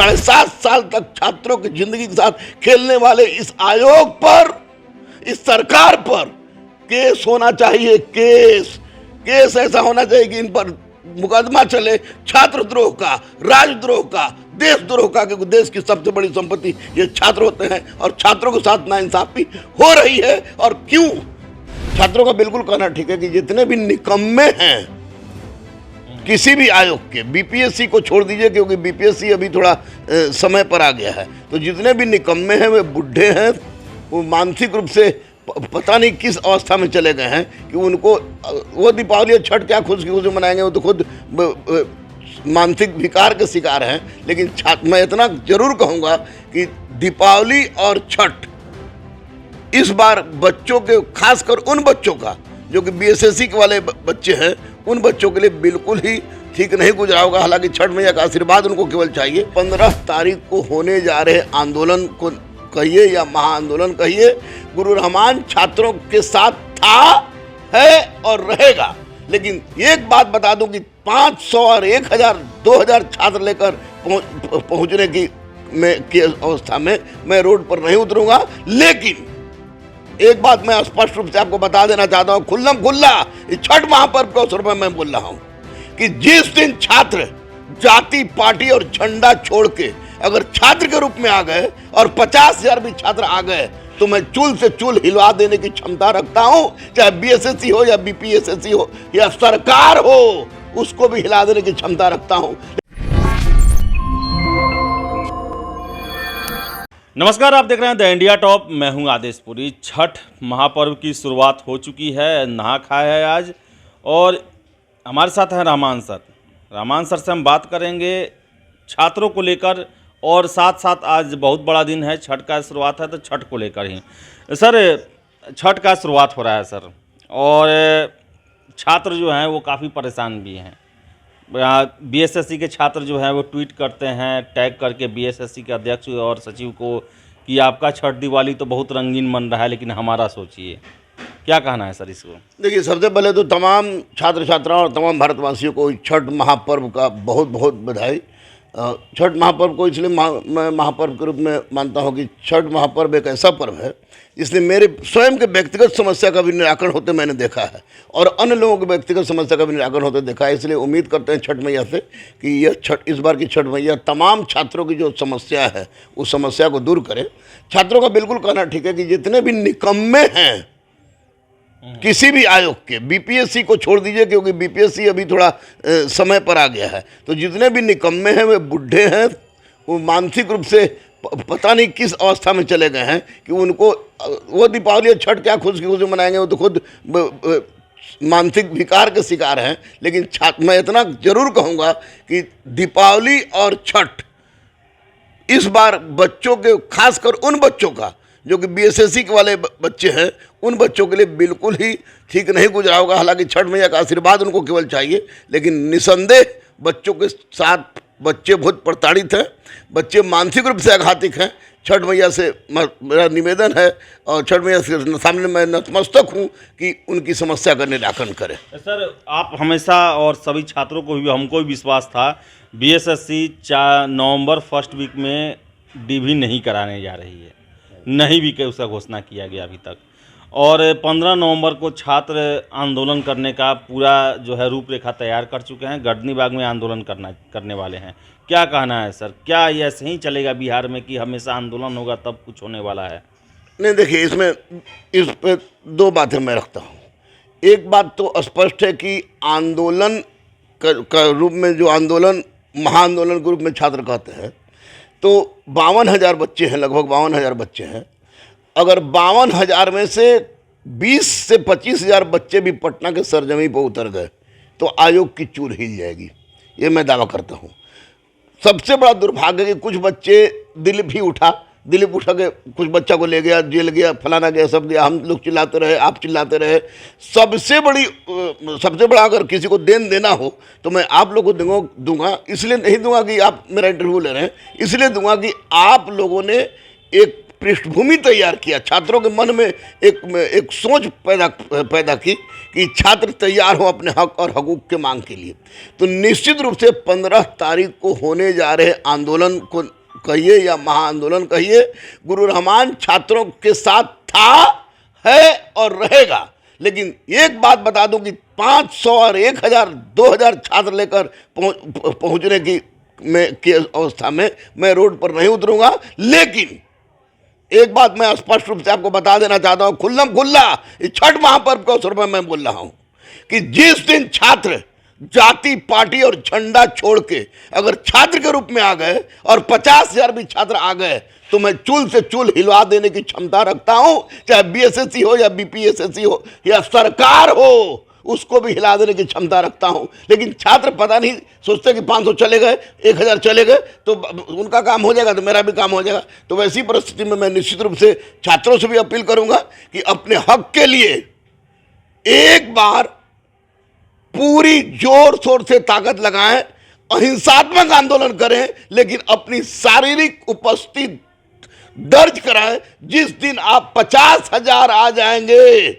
7.5 साल तक छात्रों की जिंदगी के साथ खेलने वाले इस आयोग पर, इस सरकार पर केस होना चाहिए। केस ऐसा होना चाहिए कि इन पर मुकदमा चले, छात्रद्रोह का, राजद्रोह का, देशद्रोह का, क्योंकि देश की सबसे बड़ी संपत्ति ये छात्र होते हैं और छात्रों के साथ नाइंसाफी हो रही है। और क्यों? छात्रों का बिल्कुल कहना ठीक है कि जितने भी निकम्मे हैं किसी भी आयोग के, बीपीएससी को छोड़ दीजिए क्योंकि बीपीएससी अभी थोड़ा समय पर आ गया है, तो जितने भी निकम्मे हैं वे बुढ़े हैं, वो मानसिक रूप से पता नहीं किस अवस्था में चले गए हैं कि उनको वो दीपावली और छठ क्या खुशी मनाएंगे, वो तो खुद मानसिक विकार के शिकार हैं। लेकिन मैं इतना जरूर कहूँगा कि दीपावली और छठ इस बार बच्चों के, खासकर उन बच्चों का जो कि बीएसएससी के वाले बच्चे हैं, उन बच्चों के लिए बिल्कुल ही ठीक नहीं गुजरा होगा। हालांकि छठ मैया का आशीर्वाद उनको केवल चाहिए। 15 तारीख को होने जा रहे आंदोलन को कहिए या महाआंदोलन कहिए, गुरु रहमान छात्रों के साथ था, है और रहेगा। लेकिन एक बात बता दूं कि 500 और 1000 2000 छात्र लेकर पहुंचने की अवस्था में मैं रोड पर नहीं उतरूंगा। लेकिन एक बात मैं स्पष्ट रूप से आपको बता देना चाहता हूं, खुल्लम खुल्ला इस छठ महापर्व के अवसर पर मैं बोल रहा हूं कि जिस दिन छात्र जाति, पार्टी और झंडा छोड़ के अगर छात्र के रूप में आ गए और 50,000 भी छात्र आ गए तो मैं चूल से चूल हिलवा देने की क्षमता रखता हूं। चाहे बीएसएससी हो या बीपीएसएससी हो या सरकार हो, उसको भी हिला देने की क्षमता रखता हूं। नमस्कार, आप देख रहे हैं द इंडिया टॉप। मैं हूं आदेशपुरी। छठ महापर्व की शुरुआत हो चुकी है, नहा खाया है आज, और हमारे साथ हैं रहमान सर। रहमान सर से हम बात करेंगे छात्रों को लेकर, और साथ साथ आज बहुत बड़ा दिन है, छठ का शुरुआत है, तो छठ को लेकर ही सर छठ का शुरुआत हो रहा है सर, और छात्र जो हैं वो काफ़ी परेशान भी हैं। बीएसएससी के छात्र जो हैं वो ट्वीट करते हैं टैग करके बीएसएससी के अध्यक्ष और सचिव को कि आपका छठ दिवाली तो बहुत रंगीन बन रहा है, लेकिन हमारा सोचिए। क्या कहना है सर इसको? देखिए, सबसे पहले तो तमाम छात्र छात्राओं और तमाम भारतवासियों को छठ महापर्व का बहुत बहुत बधाई। छठ महापर्व को इसलिए मैं महापर्व के रूप में मानता हूँ कि छठ महापर्व एक ऐसा पर्व है इसलिए मेरे स्वयं के व्यक्तिगत समस्या का भी निराकरण होते मैंने देखा है और अन्य लोगों के व्यक्तिगत समस्या का भी निराकरण होते देखा है। इसलिए उम्मीद करते हैं छठ मैया से कि यह छठ, इस बार की छठ मैया तमाम छात्रों की जो समस्या है उस समस्या को दूर करे। छात्रों का बिल्कुल कहना ठीक है कि जितने भी निकम्मे हैं किसी भी आयोग के, बीपीएससी को छोड़ दीजिए क्योंकि बीपीएससी अभी थोड़ा समय पर आ गया है, तो जितने भी निकम्मे हैं वे बुढ़े हैं, वो मानसिक रूप से पता नहीं किस अवस्था में चले गए हैं कि उनको वो दीपावली और छठ क्या खुशी मनाएंगे, वो तो खुद मानसिक विकार के शिकार हैं। लेकिन मैं इतना जरूर कहूँगा कि दीपावली और छठ इस बार बच्चों के, खासकर उन बच्चों का जो कि बीएसएससी के वाले बच्चे हैं, उन बच्चों के लिए बिल्कुल ही ठीक नहीं गुजरा होगा। हालांकि छठ मैया का आशीर्वाद उनको केवल चाहिए, लेकिन निसंदेह बच्चों के साथ बच्चे बहुत प्रताड़ित हैं, बच्चे मानसिक रूप से आघातिक हैं। छठ मैया से मेरा निवेदन है और छठ मैया के सामने मैं नतमस्तक हूँ कि उनकी समस्या का निराकरण करें। सर, आप हमेशा, और सभी छात्रों को भी, हमको भी विश्वास था, बीएसएससी 4 नवंबर फर्स्ट वीक में डीवी नहीं कराने जा रही है, नहीं भी उसका घोषणा किया गया अभी तक, और 15 नवंबर को छात्र आंदोलन करने का पूरा जो है रूपरेखा तैयार कर चुके हैं, गर्दनीबाग में आंदोलन करने वाले हैं। क्या कहना है सर, क्या ये ऐसे ही चलेगा बिहार में कि हमेशा आंदोलन होगा तब कुछ होने वाला है? नहीं, देखिए, इस पे 2 बातें मैं रखता हूँ। एक बात तो स्पष्ट है कि आंदोलन का रूप में, जो आंदोलन महाआंदोलन के रूप में छात्र कहते हैं, तो 52,000 बच्चे हैं, लगभग 52,000 बच्चे हैं। अगर 52,000 में से 20 से 25,000 बच्चे भी पटना के सरजमी पर उतर गए तो आयोग की चूल हिल जाएगी, ये मैं दावा करता हूँ। सबसे बड़ा दुर्भाग्य है कि कुछ बच्चे, दिलीप उठा के कुछ बच्चा को ले गया, जेल गया, फलाना गया, सब दिया, हम लोग चिल्लाते रहे, आप चिल्लाते रहे। सबसे बड़ा अगर किसी को देना हो तो मैं आप लोगों को दूंगा। इसलिए नहीं दूंगा कि आप मेरा इंटरव्यू ले रहे हैं, इसलिए दूंगा कि आप लोगों ने एक पृष्ठभूमि तैयार किया, छात्रों के मन में एक सोच पैदा की कि छात्र तैयार हो अपने हक और हकूक़ के मांग के लिए। तो निश्चित रूप से 15 तारीख को होने जा रहे आंदोलन को कहिए या महाआंदोलन कहिए, गुरु रहमान छात्रों के साथ था, है और रहेगा। लेकिन एक बात बता दूं कि 500 और 1000 2000 छात्र लेकर पहुंचने की अवस्था में मैं रोड पर नहीं उतरूंगा। लेकिन एक बात मैं स्पष्ट रूप से आपको बता देना चाहता हूं, खुल्लम खुल्ला इस छठ महापर्व के अवसर पर मैं बोल रहा हूं कि जिस दिन छात्र जाति पार्टी और झंडा छोड़ के अगर छात्र के रूप में आ गए और 50,000 भी छात्र आ गए तो मैं चूल से चूल हिलवा देने की क्षमता रखता हूं, चाहे बीएसएससी हो या बीपीएसएससी हो या सरकार हो, उसको भी हिला देने की क्षमता रखता हूं। लेकिन छात्र पता नहीं सोचते कि 500 चले गए, 1000 चले गए तो उनका काम हो जाएगा तो मेरा भी काम हो जाएगा। तो वैसी परिस्थिति में मैं निश्चित रूप से छात्रों से भी अपील करूंगा कि अपने हक के लिए एक बार पूरी जोर शोर से ताकत लगाएं, अहिंसात्मक आंदोलन करें, लेकिन अपनी शारीरिक उपस्थिति दर्ज कराएं। जिस दिन आप 50,000 आ जाएंगे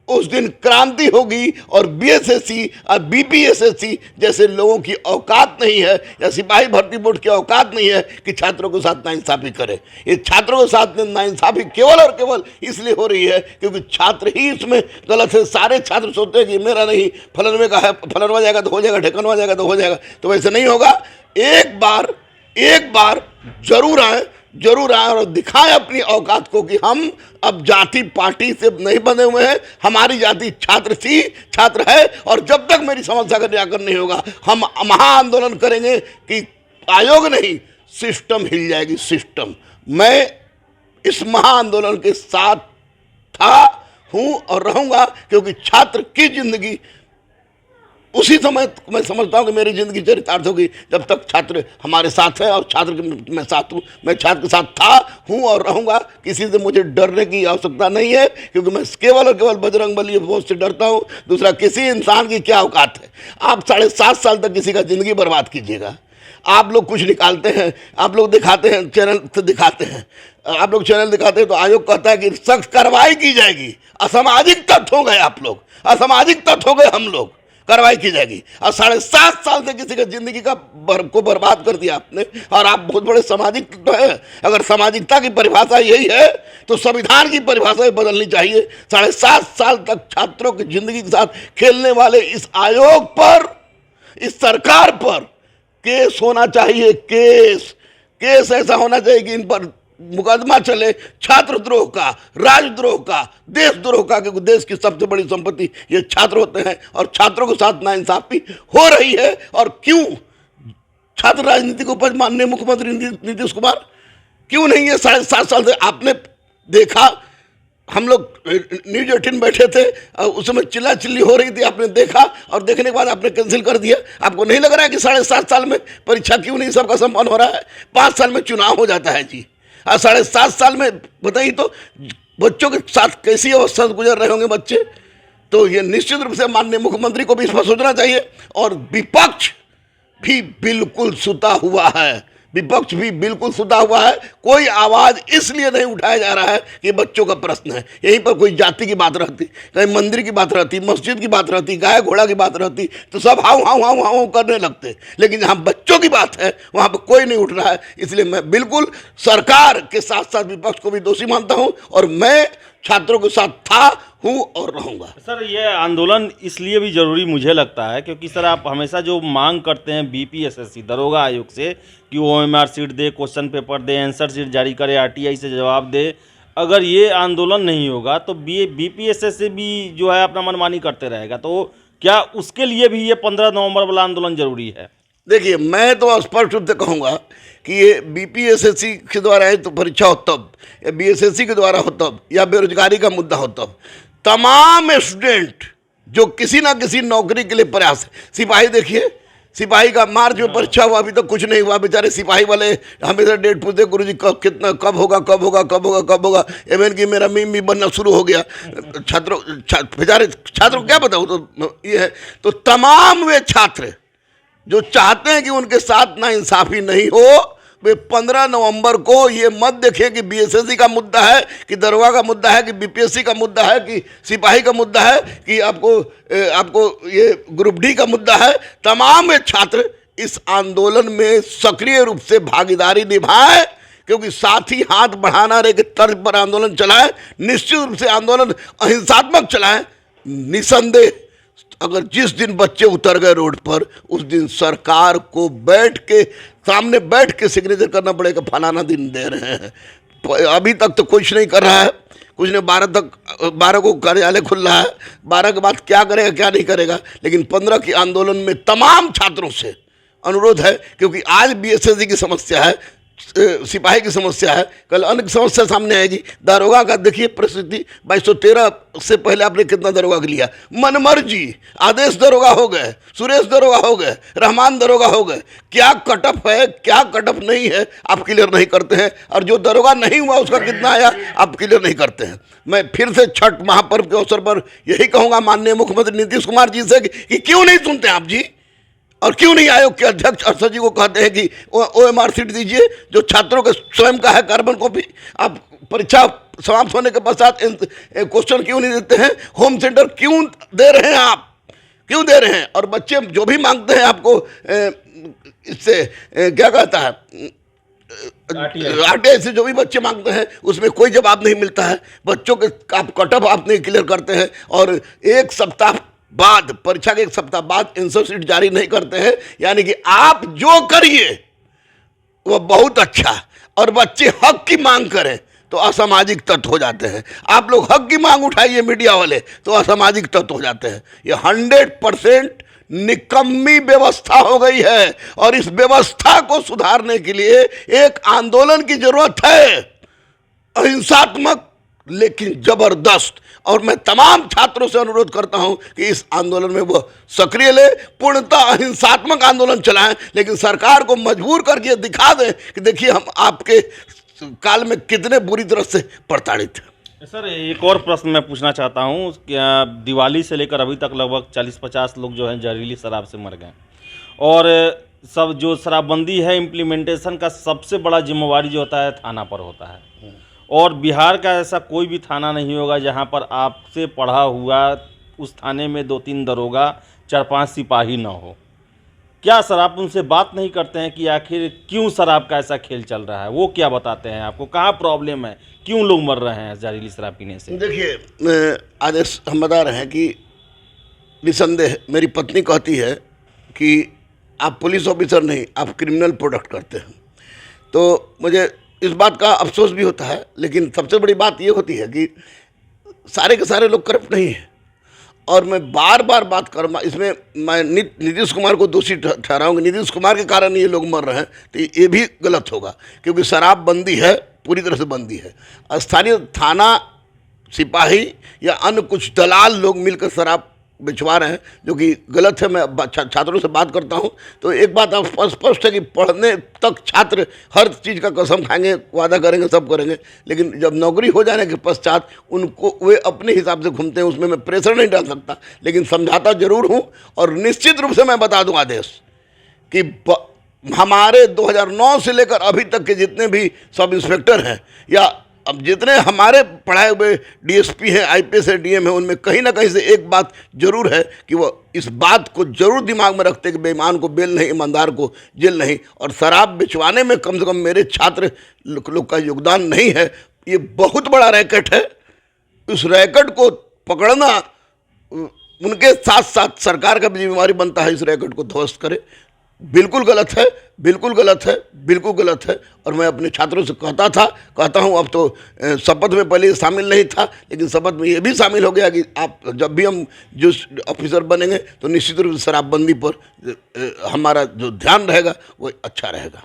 उस दिन क्रांति होगी और बीएसएससी और बीपीएसएससी जैसे लोगों की औकात नहीं है या सिपाही भर्ती बोर्ड की औकात नहीं है कि छात्रों के साथ नाइंसाफी करे। ये छात्रों के साथ नाइंसाफी केवल और केवल इसलिए हो रही है क्योंकि छात्र ही इसमें गलत है। सारे छात्र सोचते हैं कि मेरा नहीं, फलनवे का है, फलनवा जाएगा तो हो जाएगा, ढेकनवा जाएगा तो हो जाएगा। तो वैसे नहीं होगा। एक बार जरूर आए और दिखाएं अपनी औकात को कि हम अब जाति पार्टी से नहीं बंधे हुए हैं। हमारी जाति छात्र थी, छात्र है, और जब तक मेरी समस्या का निराकरण नहीं होगा हम महाआंदोलन करेंगे कि आयोग नहीं, सिस्टम हिल जाएगी, सिस्टम। मैं इस महाआंदोलन के साथ था, हूं और रहूंगा क्योंकि छात्र की जिंदगी उसी समय मैं समझता हूं कि मेरी जिंदगी चरितार्थ होगी जब तक छात्र हमारे साथ है और छात्र के मैं साथ हूं। मैं छात्र के साथ था, हूं और रहूंगा। किसी से मुझे डरने की आवश्यकता नहीं है क्योंकि मैं केवल और केवल बजरंगबली बहुत से डरता हूं। दूसरा, किसी इंसान की क्या औकात है। आप 7.5 साल तक किसी का जिंदगी बर्बाद कीजिएगा। आप लोग कुछ निकालते हैं, आप लोग दिखाते हैं, चैनल से दिखाते हैं, आप लोग चैनल दिखाते हैं तो आयोग कहता है कि सख्त कार्रवाई की जाएगी। असामाजिक तत्व हो गए आप लोग, असामाजिक तत्व हो गए हम लोग, कार्रवाई की जाएगी। और 7.5 साल से किसी का जिंदगी को बर्बाद कर दिया आपने और आप बहुत बड़े सामाजिक तो है। अगर सामाजिकता की परिभाषा यही है तो संविधान की परिभाषा भी बदलनी चाहिए। 7.5 साल तक छात्रों की जिंदगी के साथ खेलने वाले इस आयोग पर, इस सरकार पर केस होना चाहिए। केस ऐसा होना चाहिए कि इन पर मुकदमा चले, छात्रद्रोह का, राजद्रोह का, देशद्रोह का, क्योंकि देश की सबसे बड़ी संपत्ति ये छात्र होते हैं और छात्रों के साथ नाइंसाफी हो रही है। और क्यों छात्र राजनीति को उपज माननीय मुख्यमंत्री नीतीश कुमार क्यों नहीं है? 7.5 साल से आपने देखा, हम लोग न्यूज 18 बैठे थे, उस समय चिल्ला चिल्ली हो रही थी, आपने देखा और देखने के बाद आपने कैंसिल कर दिया। आपको नहीं लग रहा है कि 7.5 साल में परीक्षा क्यों नहीं सबका संपन्न हो रहा है? 5 साल में चुनाव हो जाता है जी, और 7.5 साल में बताइए तो बच्चों के साथ कैसी अवस्था गुजर रहे होंगे बच्चे। तो ये निश्चित रूप से माननीय मुख्यमंत्री को भी इस पर सोचना चाहिए। और विपक्ष भी बिल्कुल सुता हुआ है, विपक्ष भी बिल्कुल सुता हुआ है। कोई आवाज इसलिए नहीं उठाया जा रहा है कि बच्चों का प्रश्न है। यहीं पर कोई जाति की बात रहती, कहीं मंदिर की बात रहती, मस्जिद की बात रहती, गाय घोड़ा की बात रहती तो सब हाउ हाउ हाउ हाउ करने लगते। लेकिन जहाँ बच्चों की बात है वहाँ पर कोई नहीं उठ रहा है। इसलिए मैं बिल्कुल सरकार के साथ साथ विपक्ष को भी दोषी मानता हूँ और मैं छात्रों के साथ था, हूँ और रहूँगा। सर, ये आंदोलन इसलिए भी ज़रूरी मुझे लगता है क्योंकि सर आप हमेशा जो मांग करते हैं बीपीएसएससी दरोगा आयोग से कि वो ओएमआर सीट दे, क्वेश्चन पेपर दे, आंसर सीट जारी करे, आरटीआई से जवाब दे, अगर ये आंदोलन नहीं होगा तो बीपीएसएससी भी जो है अपना मनमानी करते रहेगा। तो क्या उसके लिए भी ये 15 नवंबर वाला आंदोलन जरूरी है? देखिए, मैं तो स्पष्ट रूप से कहूँगा कि ये बीपीएसएससी के द्वारा है तो परीक्षा हो तब, या बीएसएससी के द्वारा हो तब, या बेरोजगारी का मुद्दा हो तब, तमाम स्टूडेंट जो किसी ना किसी नौकरी के लिए प्रयास है। सिपाही देखिए, सिपाही का मार्च में परीक्षा हुआ, अभी तक कुछ नहीं हुआ। बेचारे सिपाही वाले हमेशा डेट पूछते, गुरुजी कब, कितना, कब होगा, कब होगा, कब होगा, कब होगा। इवन कि मेरा मीम भी बनना शुरू हो गया। बेचारे छात्रों क्या बताऊँ, तो ये है। तो तमाम वे छात्र जो चाहते हैं कि उनके साथ नाइंसाफी नहीं हो, वे 15 नवंबर को ये मत देखें कि बीएसएससी का मुद्दा है, कि दरोगा का मुद्दा है, कि बीपीएससी का मुद्दा है, कि सिपाही का मुद्दा है, कि आपको ये ग्रुप डी का मुद्दा है। तमाम छात्र इस आंदोलन में सक्रिय रूप से भागीदारी निभाएं, क्योंकि साथी हाथ बढ़ाना रे के तर्ज पर आंदोलन चलाएं। निश्चित रूप से आंदोलन अहिंसात्मक चलाएं। निसंदेह अगर जिस दिन बच्चे उतर गए रोड पर, उस दिन सरकार को सामने बैठ के सिग्नेचर करना पड़ेगा, फलाना दिन दे रहे हैं। अभी तक तो कुछ नहीं कर रहा है, कुछ ने 12 को कार्यालय खुल रहा है, 12 के बाद क्या करेगा क्या नहीं करेगा। लेकिन 15 के आंदोलन में तमाम छात्रों से अनुरोध है, क्योंकि आज बीएसएससी की समस्या है, सिपाही की समस्या है, कल अन्य समस्या सामने आएगी। दारोगा का देखिए परिस्थिति, 2213 से पहले आपने कितना दारोगा लिया, मनमर्जी आदेश दारोगा हो गए, सुरेश दारोगा हो गए, रहमान दारोगा हो गए। क्या कटअप है, क्या कटअप नहीं है, आप क्लियर नहीं करते हैं। और जो दारोगा नहीं हुआ उसका कितना आया, आप क्लियर नहीं करते हैं। मैं फिर से छठ महापर्व के अवसर पर यही कहूँगा माननीय मुख्यमंत्री नीतीश कुमार जी से कि क्यों नहीं सुनते आप जी, और क्यों नहीं आयोग के अध्यक्ष और सचिव को कहते हैं कि OMR सीट दीजिए, जो छात्रों के स्वयं का है कार्बन कॉपी। आप परीक्षा समाप्त होने के पश्चात क्वेश्चन क्यों नहीं देते हैं, होम सेंटर क्यों दे रहे हैं, आप क्यों दे रहे हैं। और बच्चे जो भी मांगते हैं आपको इससे क्या कहता है, RTI से जो भी बच्चे मांगते हैं उसमें कोई जवाब नहीं मिलता है। बच्चों के आप कटअप आप नहीं क्लियर करते हैं, और एक सप्ताह बाद, परीक्षा के एक सप्ताह बाद आंसर शीट जारी नहीं करते हैं। यानी कि आप जो करिए वह बहुत अच्छा, और बच्चे हक की मांग करें तो असामाजिक तत्व हो जाते हैं। आप लोग हक की मांग उठाइए मीडिया वाले तो असामाजिक तत्व हो जाते हैं। ये 100% निकम्मी व्यवस्था हो गई है, और इस व्यवस्था को सुधारने के लिए एक आंदोलन की जरूरत है, अहिंसात्मक लेकिन जबरदस्त। और मैं तमाम छात्रों से अनुरोध करता हूं कि इस आंदोलन में वो सक्रिय ले, पूर्णतः अहिंसात्मक आंदोलन चलाएं, लेकिन सरकार को मजबूर करके दिखा दें कि देखिए हम आपके काल में कितने बुरी तरह से प्रताड़ित हैं। सर, एक और प्रश्न मैं पूछना चाहता हूं, क्या दिवाली से लेकर अभी तक लगभग 40-50 लोग जो हैं जहरीली शराब से मर गए, और सब जो शराबबंदी है इम्प्लीमेंटेशन का सबसे बड़ा जिम्मेवारी जो होता है थाना पर होता है, और बिहार का ऐसा कोई भी थाना नहीं होगा जहां पर आपसे पढ़ा हुआ उस थाने में 2-3 दरोगा 4-5 सिपाही ना हो। क्या सर आप उनसे बात नहीं करते हैं कि आखिर क्यों शराब का ऐसा खेल चल रहा है? वो क्या बताते हैं आपको, कहाँ प्रॉब्लम है, क्यों लोग मर रहे हैं जहरीली शराब पीने से? देखिए, आदेश हम बता रहे हैं कि निसंदेह मेरी पत्नी कहती है कि आप पुलिस ऑफिसर नहीं, आप क्रिमिनल प्रोडक्ट करते हैं। तो मुझे इस बात का अफसोस भी होता है, लेकिन सबसे बड़ी बात ये होती है कि सारे के सारे लोग करप्ट नहीं हैं। और मैं बार बार बात करूँगा इसमें, मैं नीतीश कुमार को दोषी ठहराऊंगा। नीतीश कुमार के कारण ये लोग मर रहे हैं, तो ये भी गलत होगा, क्योंकि शराब बंदी है, पूरी तरह से बंदी है। स्थानीय थाना सिपाही या अन्य कुछ दलाल लोग मिलकर शराब बिछवा रहे हैं, जो कि गलत है। मैं छात्रों से बात करता हूं तो एक बात स्पष्ट है कि पढ़ने तक छात्र हर चीज़ का कसम खाएंगे, वादा करेंगे, सब करेंगे, लेकिन जब नौकरी हो जाने के पश्चात उनको वे अपने हिसाब से घूमते हैं। उसमें मैं प्रेशर नहीं डाल सकता, लेकिन समझाता जरूर हूं। और निश्चित रूप से मैं बता दूं आदेश कि हमारे 2009 से लेकर अभी तक के जितने भी सब इंस्पेक्टर हैं, या अब जितने हमारे पढ़ाए हुए DSP हैं, IPS है, DM है, उनमें कहीं ना कहीं से एक बात जरूर है कि वो इस बात को जरूर दिमाग में रखते कि बेईमान को बेल नहीं, ईमानदार को जेल नहीं। और शराब बिचवाने में कम से कम मेरे छात्र लोग का योगदान नहीं है। ये बहुत बड़ा रैकेट है। उस रैकेट को पकड़ना उनके साथ साथ सरकार का भी जिम्मेवारी बनता है, इस रैकेट को ध्वस्त करे। बिल्कुल गलत है, बिल्कुल गलत है, बिल्कुल गलत है। और मैं अपने छात्रों से कहता हूं, अब तो शपथ में पहले शामिल नहीं था, लेकिन शपथ में ये भी शामिल हो गया कि आप जब भी हम जो ऑफिसर बनेंगे तो निश्चित रूप से शराबबंदी पर हमारा जो ध्यान रहेगा वो अच्छा रहेगा।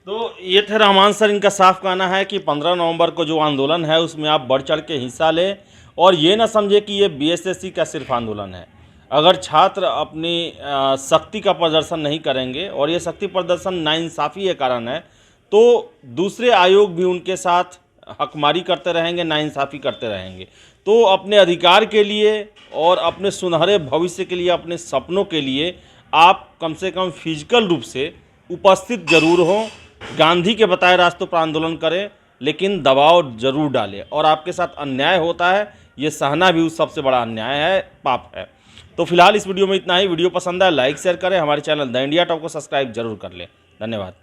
तो ये थे रहमान सर, इनका साफ कहना है कि 15 नवंबर को जो आंदोलन है उसमें आप बढ़ चढ़ के हिस्सा लें, और ये ना समझे कि ये BSSC का सिर्फ आंदोलन है। अगर छात्र अपनी शक्ति का प्रदर्शन नहीं करेंगे, और ये शक्ति प्रदर्शन नाइंसाफ़ी के कारण है, तो दूसरे आयोग भी उनके साथ हकमारी करते रहेंगे, नाइंसाफ़ी करते रहेंगे। तो अपने अधिकार के लिए और अपने सुनहरे भविष्य के लिए, अपने सपनों के लिए आप कम से कम फिजिकल रूप से उपस्थित जरूर हों, गांधी के बताए रास्तों पर आंदोलन करें, लेकिन दबाव जरूर डालें। और आपके साथ अन्याय होता है, ये सहना भी उस सबसे बड़ा अन्याय है, पाप है। तो फिलहाल इस वीडियो में इतना ही। वीडियो पसंद आए लाइक शेयर करें, हमारे चैनल द इंडिया टॉप को सब्सक्राइब जरूर कर लें। धन्यवाद।